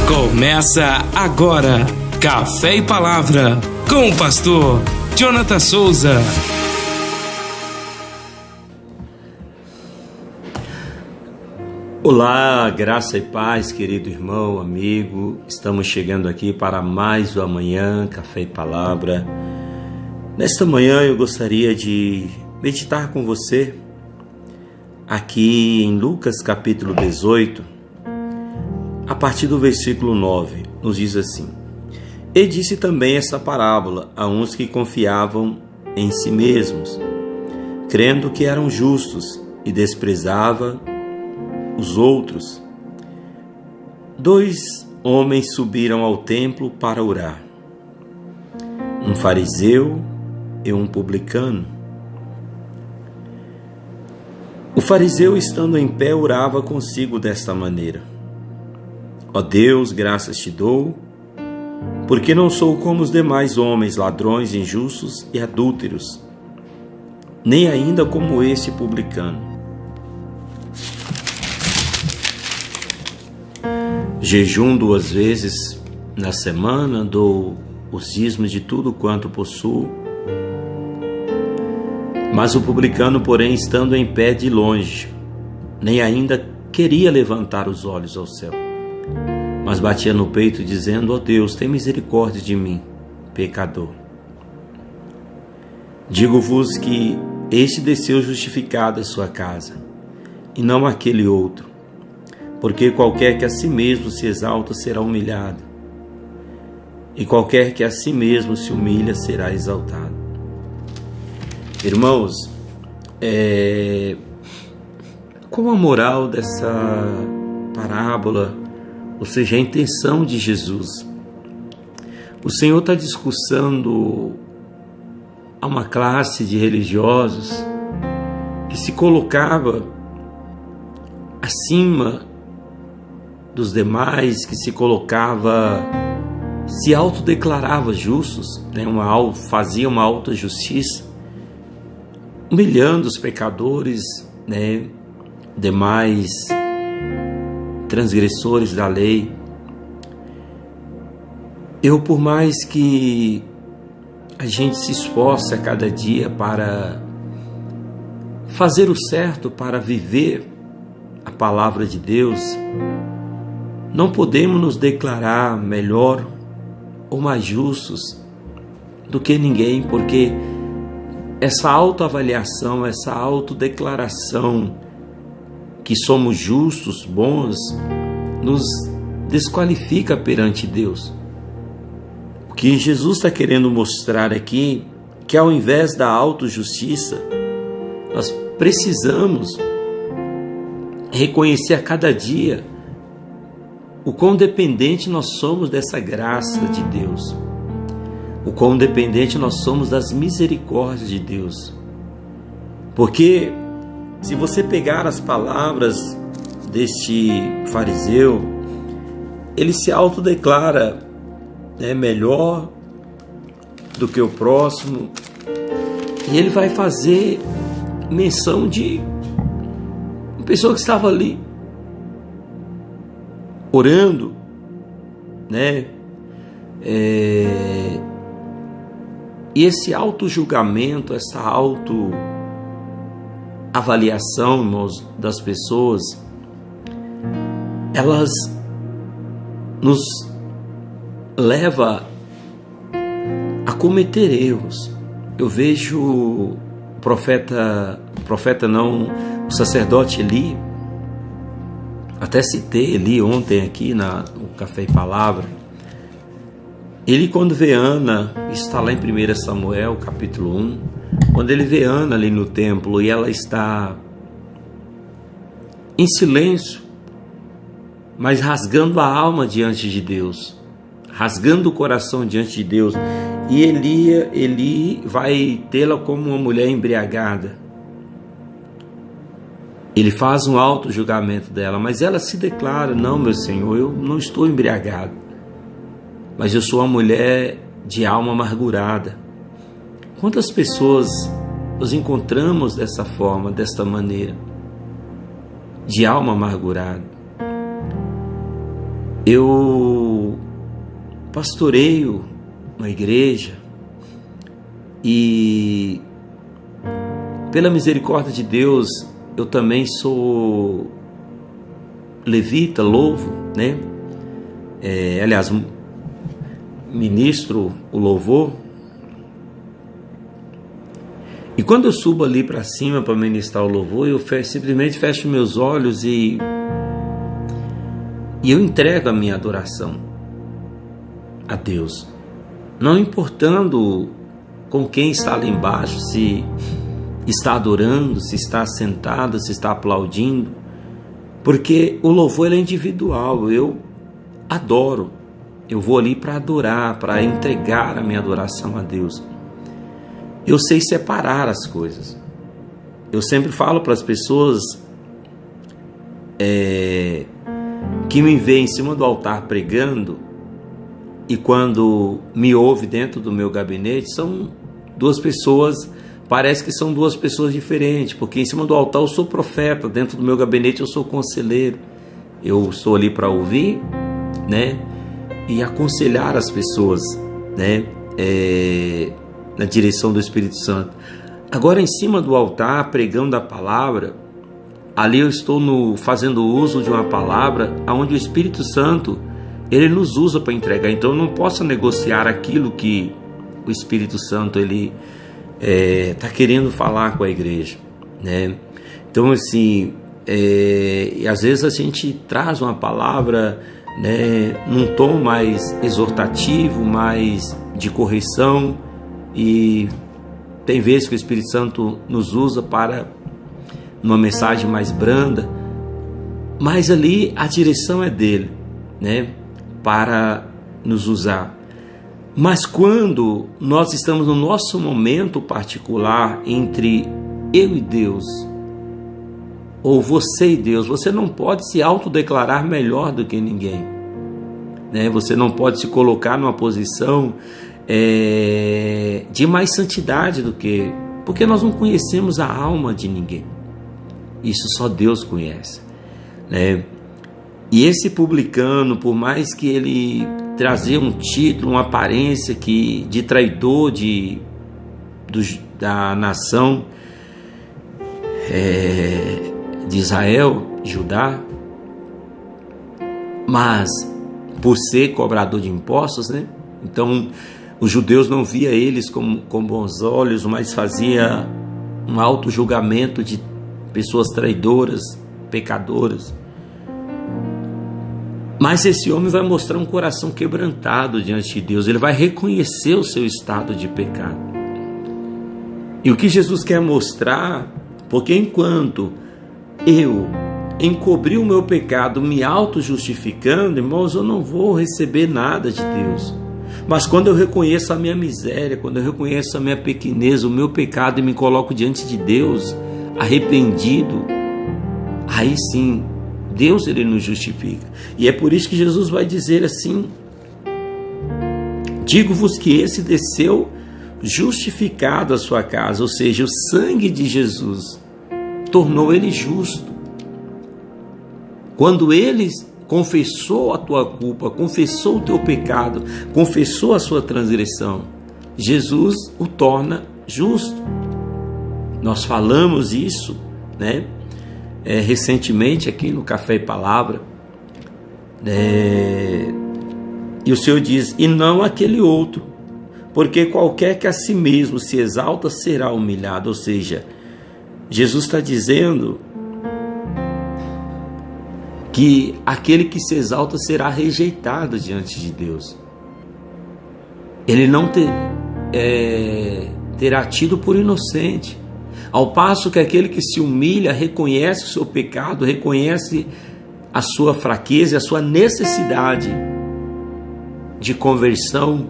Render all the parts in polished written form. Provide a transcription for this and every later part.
Começa agora, Café e Palavra, com o pastor Jonathan Souza. Olá, graça e paz, querido irmão, amigo. Estamos chegando aqui para mais um Amanhã, Café e Palavra. Nesta manhã eu gostaria de meditar com você aqui em Lucas capítulo 18, a partir do versículo 9, nos diz assim: E disse também essa parábola a uns que confiavam em si mesmos, crendo que eram justos, e desprezava os outros. 2 homens subiram ao templo para orar, um fariseu e um publicano. O fariseu, estando em pé, orava consigo desta maneira: Ó Deus, graças te dou, porque não sou como os demais homens, ladrões, injustos e adúlteros, nem ainda como este publicano. Jejum 2 vezes na semana, dou os dízimos de tudo quanto possuo. Mas o publicano, porém, estando em pé de longe, nem ainda queria levantar os olhos ao céu, mas batia no peito, dizendo: Ó Deus, tem misericórdia de mim, pecador. Digo-vos que este desceu justificado à sua casa, e não aquele outro. Porque qualquer que a si mesmo se exalta será humilhado, e qualquer que a si mesmo se humilha será exaltado. Irmãos, qual a moral dessa parábola? Ou seja, a intenção de Jesus. O Senhor está discursando a uma classe de religiosos que se colocava acima dos demais, que se colocava, se autodeclarava justos, né? Fazia uma autojustiça, humilhando os pecadores, né? Demais transgressores da lei. Por mais que a gente se esforce a cada dia para fazer o certo, para viver a palavra de Deus, não podemos nos declarar melhor ou mais justos do que ninguém, porque essa autoavaliação, essa autodeclaração que somos justos, bons, nos desqualifica perante Deus. O que Jesus está querendo mostrar aqui, que ao invés da autojustiça, nós precisamos reconhecer a cada dia o quão dependente nós somos dessa graça de Deus, o quão dependente nós somos das misericórdias de Deus. Porque se você pegar as palavras deste fariseu, ele se autodeclara melhor do que o próximo, e ele vai fazer menção de uma pessoa que estava ali orando, e esse auto-julgamento, essa auto-avaliação, irmãos, das pessoas, elas nos leva a cometer erros. Eu vejo o sacerdote Eli, até citei Eli ontem aqui no Café e Palavra. Ele, quando vê Ana, está lá em 1 Samuel, capítulo 1, quando ele vê Ana ali no templo e ela está em silêncio, mas rasgando a alma diante de Deus, rasgando o coração diante de Deus, e Eli vai tê-la como uma mulher embriagada. Ele faz um auto-julgamento dela, mas ela se declara: não, meu Senhor, eu não estou embriagado, mas eu sou uma mulher de alma amargurada. Quantas pessoas nos encontramos dessa forma, desta maneira, de alma amargurada? Eu pastoreio uma igreja e, pela misericórdia de Deus, eu também sou levita, louvo, né? Aliás, ministro o louvor. E quando eu subo ali para cima para ministrar o louvor, eu simplesmente fecho meus olhos e eu entrego a minha adoração a Deus, não importando com quem está lá embaixo, se está adorando, se está sentado, se está aplaudindo, porque o louvor é individual. Eu adoro, eu vou ali para adorar, para entregar a minha adoração a Deus. Eu sei separar as coisas. Eu sempre falo para as pessoas que me veem em cima do altar pregando e quando me ouve dentro do meu gabinete, são duas pessoas, parece que são duas pessoas diferentes, porque em cima do altar eu sou profeta, dentro do meu gabinete eu sou conselheiro. Eu estou ali para ouvir, né, e aconselhar as pessoas, né, na direção do Espírito Santo. Agora, em cima do altar, pregando a palavra, ali eu estou fazendo uso de uma palavra onde o Espírito Santo, ele nos usa para entregar. Então eu não posso negociar aquilo que o Espírito Santo ele está querendo falar com a igreja, né? Então, assim, às vezes a gente traz uma palavra, né, num tom mais exortativo, mais de correção, e tem vezes que o Espírito Santo nos usa para uma mensagem mais branda, mas ali a direção é dele, né, para nos usar. Mas quando nós estamos no nosso momento particular entre eu e Deus, ou você e Deus, você não pode se autodeclarar melhor do que ninguém, né? Você não pode se colocar numa posição de mais santidade do que... Porque nós não conhecemos a alma de ninguém. Isso só Deus conhece, né? E esse publicano, por mais que ele trazia um título, uma aparência de traidor da nação de Israel, Judá, mas por ser cobrador de impostos, né? Então os judeus não via eles com bons olhos, mas fazia um auto-julgamento de pessoas traidoras, pecadoras. Mas esse homem vai mostrar um coração quebrantado diante de Deus. Ele vai reconhecer o seu estado de pecado. E o que Jesus quer mostrar, porque enquanto eu encobri o meu pecado me auto-justificando, irmãos, eu não vou receber nada de Deus. Mas quando eu reconheço a minha miséria, quando eu reconheço a minha pequenez, o meu pecado, e me coloco diante de Deus, arrependido, aí sim, Deus ele nos justifica. E é por isso que Jesus vai dizer assim: digo-vos que esse desceu justificado à sua casa, ou seja, o sangue de Jesus tornou ele justo. Quando ele confessou a tua culpa, confessou o teu pecado, confessou a sua transgressão, Jesus o torna justo. Nós falamos isso, né? Recentemente aqui no Café e Palavra, e o Senhor diz: e não aquele outro, porque qualquer que a si mesmo se exalta será humilhado. Ou seja, Jesus está dizendo que aquele que se exalta será rejeitado diante de Deus. Ele não terá tido por inocente. Ao passo que aquele que se humilha reconhece o seu pecado, reconhece a sua fraqueza, a sua necessidade de conversão,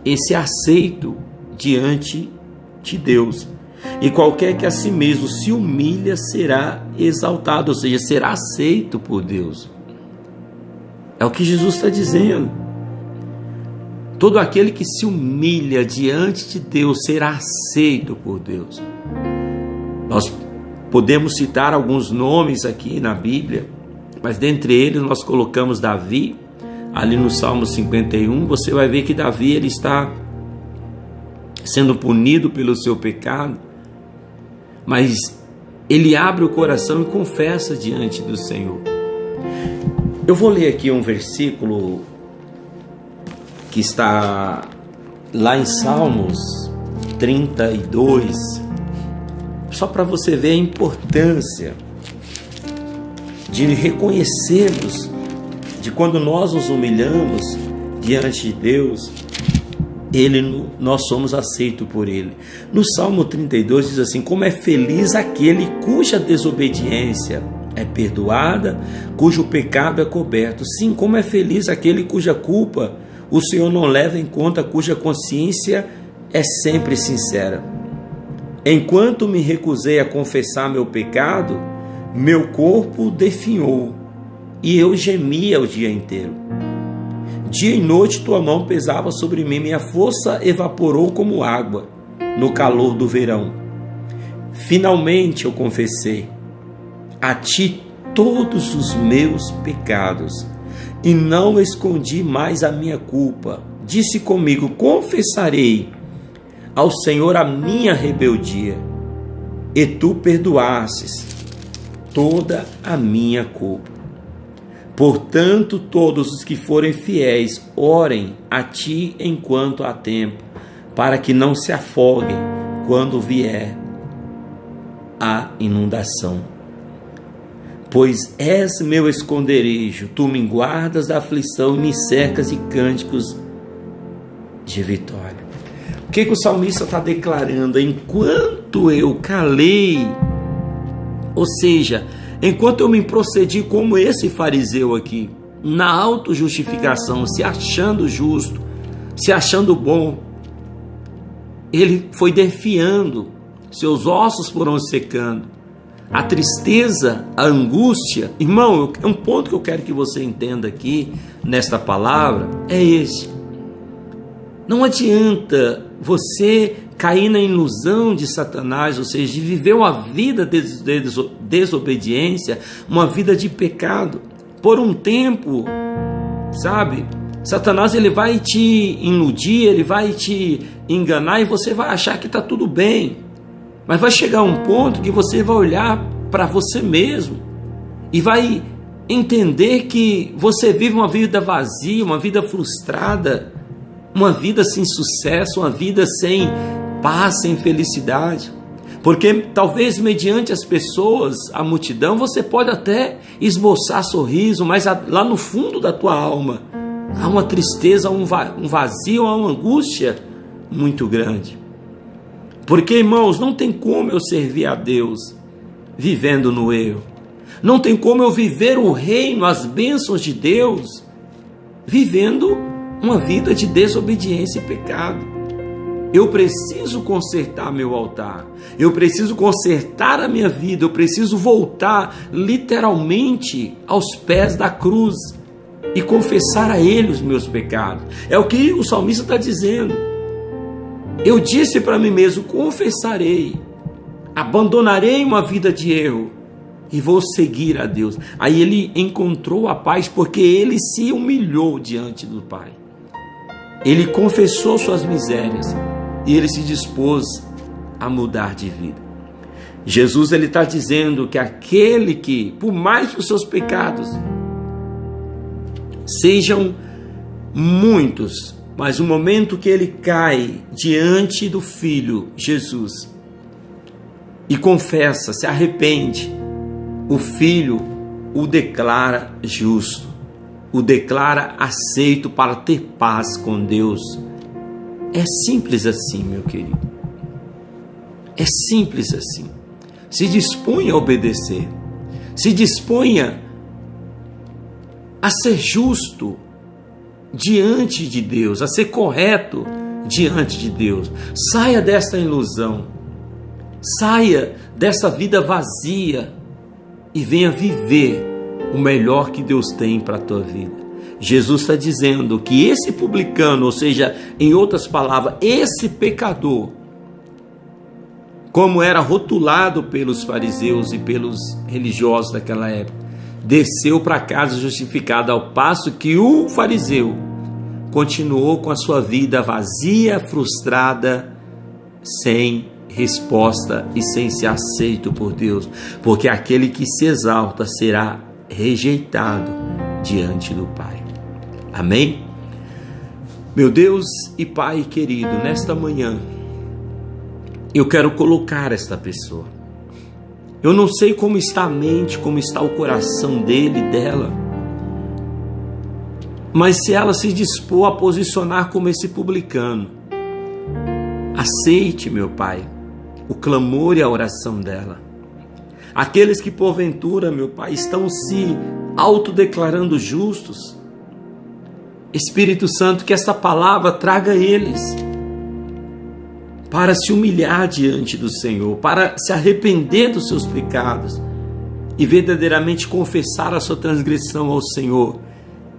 esse é aceito diante de Deus. E qualquer que a si mesmo se humilha será exaltado, ou seja, será aceito por Deus. É o que Jesus está dizendo. Todo aquele que se humilha diante de Deus será aceito por Deus. Nós podemos citar alguns nomes aqui na Bíblia, mas dentre eles nós colocamos Davi. Ali no Salmo 51, você vai ver que Davi ele está sendo punido pelo seu pecado, mas ele abre o coração e confessa diante do Senhor. Eu vou ler aqui um versículo que está lá em Salmos 32, só para você ver a importância de reconhecermos, de quando nós nos humilhamos diante de Deus, nós somos aceitos por Ele. No Salmo 32 diz assim: como é feliz aquele cuja desobediência é perdoada, cujo pecado é coberto. Sim, como é feliz aquele cuja culpa o Senhor não leva em conta, cuja consciência é sempre sincera. Enquanto me recusei a confessar meu pecado, meu corpo definhou, e eu gemia o dia inteiro. Dia e noite tua mão pesava sobre mim, minha força evaporou como água no calor do verão. Finalmente eu confessei a ti todos os meus pecados, e não escondi mais a minha culpa. Disse comigo: confessarei ao Senhor a minha rebeldia, e tu perdoastes toda a minha culpa. Portanto, todos os que forem fiéis, orem a ti enquanto há tempo, para que não se afoguem quando vier a inundação. Pois és meu esconderijo, tu me guardas da aflição e me cercas de cânticos de vitória. O que o salmista está declarando? Enquanto eu calei, ou seja, enquanto eu me procedi como esse fariseu aqui, na autojustificação, se achando justo, se achando bom, ele foi definhando, seus ossos foram secando, a tristeza, a angústia. Irmão, um ponto que eu quero que você entenda aqui, nesta palavra, é esse. Não adianta você cair na ilusão de Satanás, ou seja, de viver uma vida de desobediência, uma vida de pecado. Por um tempo, sabe, Satanás ele vai te iludir, ele vai te enganar e você vai achar que está tudo bem. Mas vai chegar um ponto que você vai olhar para você mesmo e vai entender que você vive uma vida vazia, uma vida frustrada, uma vida sem sucesso, uma vida sem paz, sem felicidade. Porque talvez mediante as pessoas, a multidão, você pode até esboçar sorriso, mas lá no fundo da tua alma há uma tristeza, um vazio, há uma angústia muito grande. Porque, irmãos, não tem como eu servir a Deus vivendo no erro. Não tem como eu viver o reino, as bênçãos de Deus, vivendo uma vida de desobediência e pecado. Eu preciso consertar meu altar. Eu preciso consertar a minha vida. Eu preciso voltar literalmente aos pés da cruz e confessar a Ele os meus pecados. É o que o salmista está dizendo. Eu disse para mim mesmo: confessarei, abandonarei uma vida de erro e vou seguir a Deus. Aí ele encontrou a paz porque ele se humilhou diante do Pai. Ele confessou suas misérias e ele se dispôs a mudar de vida. Jesus ele está dizendo que aquele que, por mais que os seus pecados sejam muitos, mas o momento que ele cai diante do Filho Jesus e confessa, se arrepende, o Filho o declara justo, o declara aceito para ter paz com Deus. É simples assim, meu querido. É simples assim. Se disponha a obedecer, se disponha a ser justo diante de Deus, a ser correto diante de Deus. Saia desta ilusão, saia dessa vida vazia e venha viver o melhor que Deus tem para a tua vida. Jesus está dizendo que esse publicano, ou seja, em outras palavras, esse pecador, como era rotulado pelos fariseus e pelos religiosos daquela época, desceu para casa justificado, ao passo que o fariseu continuou com a sua vida vazia, frustrada, sem resposta e sem ser aceito por Deus, porque aquele que se exalta será rejeitado diante do Pai. Amém? Meu Deus e Pai querido, nesta manhã eu quero colocar esta pessoa. Eu não sei como está a mente, como está o coração dele, dela, mas se ela se dispor a posicionar como esse publicano, aceite, meu Pai, o clamor e a oração dela. Aqueles que porventura, meu Pai, estão se autodeclarando justos, Espírito Santo, que esta palavra traga eles para se humilhar diante do Senhor, para se arrepender dos seus pecados e verdadeiramente confessar a sua transgressão ao Senhor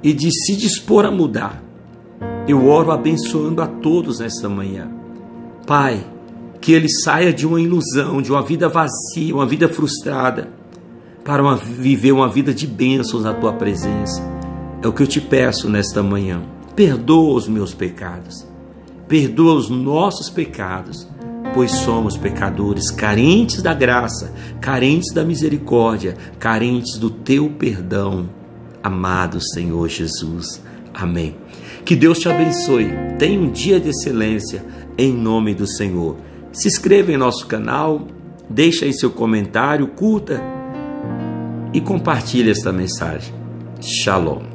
e de se dispor a mudar. Eu oro abençoando a todos nesta manhã. Pai, que ele saia de uma ilusão, de uma vida vazia, uma vida frustrada, para viver uma vida de bênçãos na tua presença. É o que eu te peço nesta manhã. Perdoa os meus pecados. Perdoa os nossos pecados, pois somos pecadores, carentes da graça, carentes da misericórdia, carentes do teu perdão, amado Senhor Jesus. Amém. Que Deus te abençoe. Tenha um dia de excelência em nome do Senhor. Se inscreva em nosso canal, deixa aí seu comentário, curta e compartilhe esta mensagem. Shalom.